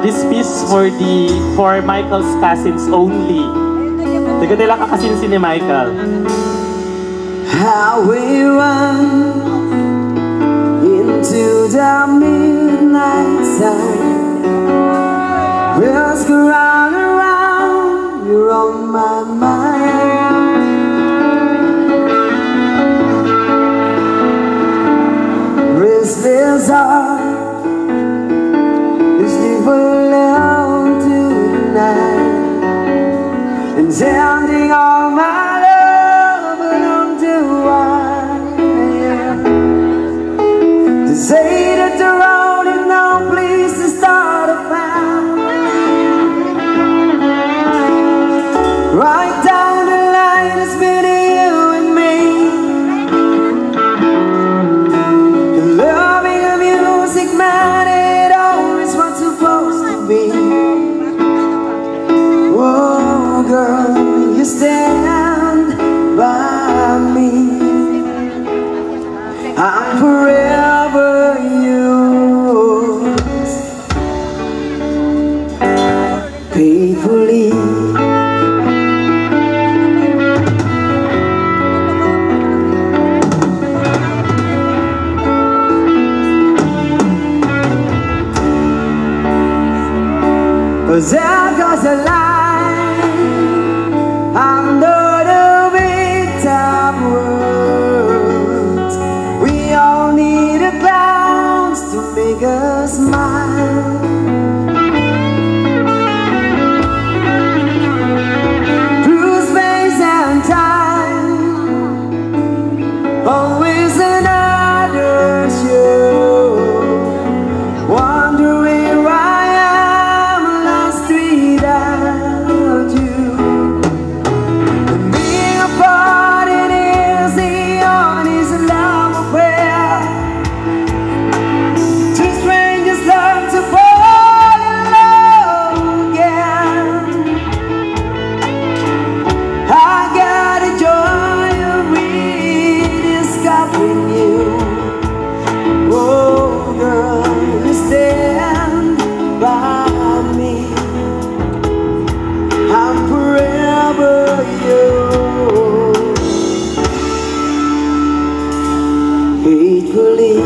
This piece for Michael's cousins only. Taga nila kakasinsin ni Michael. How we run into the midnight sun, wheels go round and round, you're on my mind. Restless heart is sleep alone tonight, and sending all my love along to wire. To say that the road is no place to start a fire, right down the line is between you and me. The loving of music, man, it always was supposed to be. Whoa, girl, you stand by me. I'm forever yours, faithfully. Cause there goes a line under the big top words. We all need a clowns to make us smile. Through space and time, always another show. Wondering why I'm lost without you. And being apart, it is the honest love affair. Two strangers learn to fall in love again. I got a joy of rediscovering you. Oh girl, you stand by me. I'm forever yours, faithfully.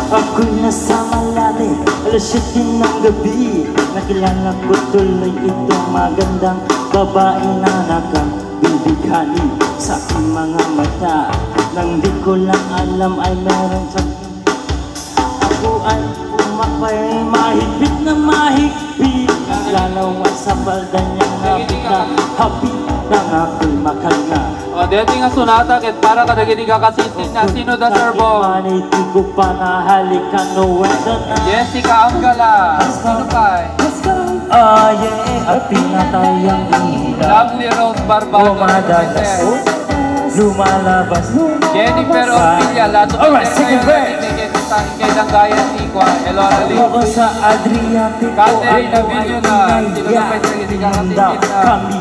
Ako'y nasa malalim, alas 7 ng gabi. Nakilala ko tuloy itong magandang babae na nakabibighani sa aking mga mata. Nang di ko lang alam ay meron sa ako ay umakbay mahigpit na mahigpit. Ang lalaw sa balda niyang napita, hapit nang ako'y makalna. O, dito nga sunata, ket para ka naging kasisin na sino da serbo? Maniti ko pa na halikan no wenda na. Jessica Angala. Sino pa? Ah, yeah, at pinatayang ilaw. Lovely Rose Barbado. Madalas lumalabas. Jennifer Orpilla. Lato Alright, second verse. Kay Dangayan Ikwa. Elora Lee. Ako sa Adriatic ko, Catherine ako ay Avilio na. Sino inaya. ka pa hindi ka kasisin na? Kami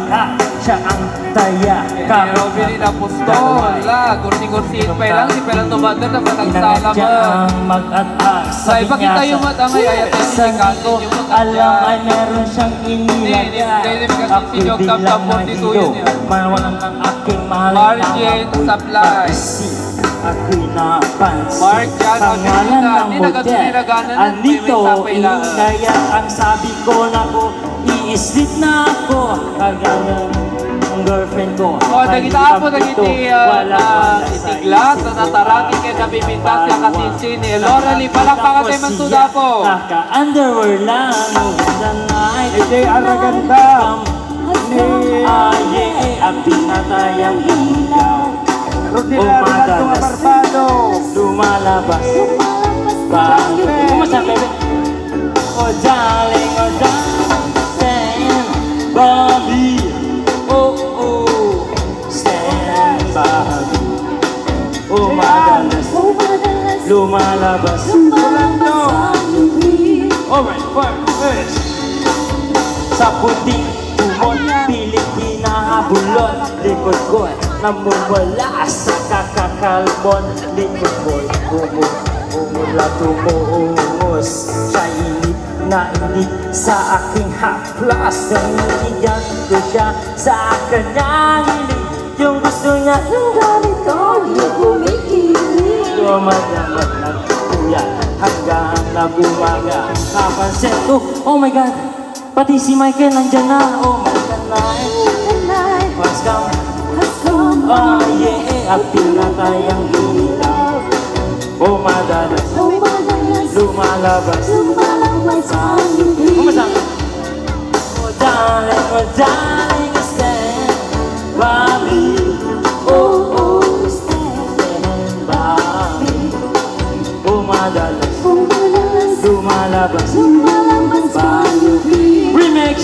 siya ang taya. Kay Robin Apostol. La, kursi-kursiin pa lang. Si Pelang Tumander na panagsala Inanadya mo. ang mag-at-ak. Say, bakit tayo matangay? Ayat tayo si Kasin yung mga alam ay meron siyang inilagay. Hindi, kasi Ako'y si Jok biglang Taptap dito nahido. yun yan. Mawalan ng aking mahal na Margin ako'y Supply. pagkasi. Ako'y napansin. Mark Jan Pangalan Odilina. ng Di hotel. nagasuniraganan ng Anito, may sapay lang. kaya ang sabi ko na ko, i-sleep na ako. Kagaya ng girlfriend ko. O, nagita ako, nagiti itiglas na natarangin kay nabibintas siya kasisin ni Laura Lee. Palakpakan tayo magsuda po. Naka-underwear lang. The night. Ede Araganda. Ah, yeah, ang pinatayang ilaw. Rodila Ronaldo Barbado. Lumalabas. Kumusta, baby? Oh, darling, stand by me. Oh, stand by me. Oh, madalas. Lumalabas. Alright, first. Sa puting kumot, pilit hinahabulon. Likod ko, namumula sa kakakalbon. Likod ko, umula tumuungos. Sa init na init sa aking haplas. Nangingigan ko siya sa kanyang hilig. Yung gusto niya, yung ganito, yung kumikilig. Dumadamat ng kuya hanggang nabumaga. Kapansin ko, oh my God, pati si Michael nandyan na. Oh my God, night has come. Oh yeah, at pinatayang ilaw. Oh madalas, lumalabas. Kumusta? Oh darling, stand by me. Oh, stand by me. Oh madalas, lumalabas. Remix.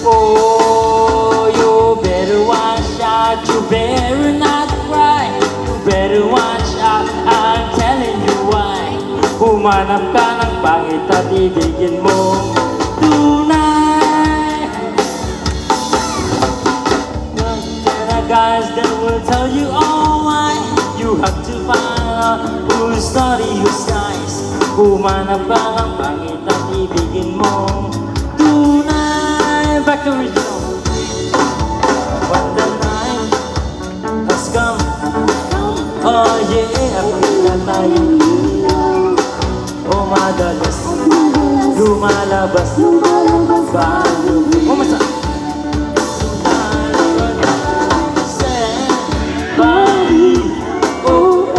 Oh, you better watch out, you better not cry. You better watch out, I'm telling you why. Humanap ka ng pangit at ibigin mo tonight. There are guys that will tell you all why. You have to find out who's naughty, who's nice. Humanap ka ng pangit at ibigin mo tonight. Back to original. When the night has come, oh yeah, pila tayong ilaw. Oh madalas, lumalabas. Bago, kumusta? Stand by me. Oh,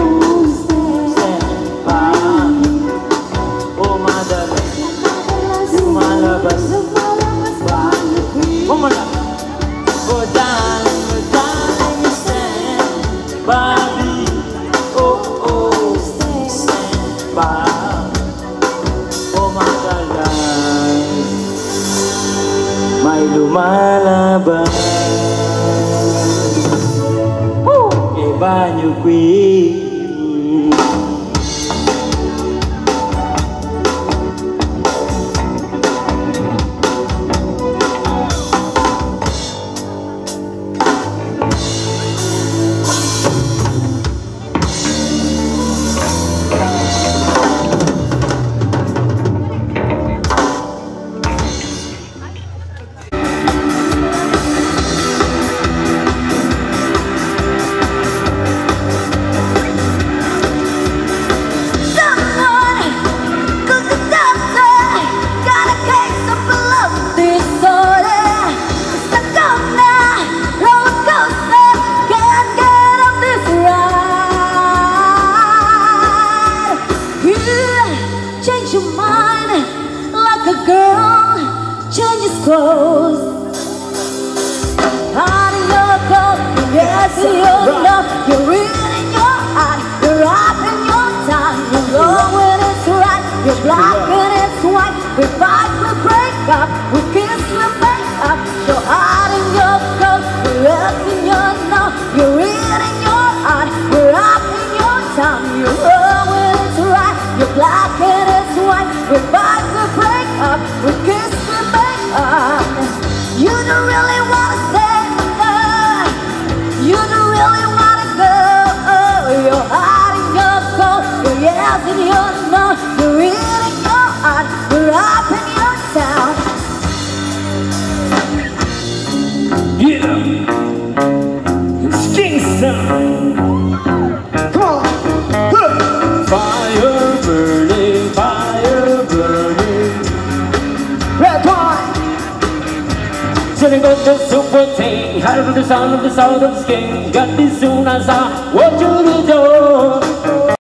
stand by me. Oh madalas, lumalabas. Kumusta? Oh darling, stand by me. Oh, stand by. Oh madalas, may lumalabas. Iba niyo queen. Girl changes clothes. How do you the super thing, higher from the sound of the sound of skin. Got this soon as I want you to do.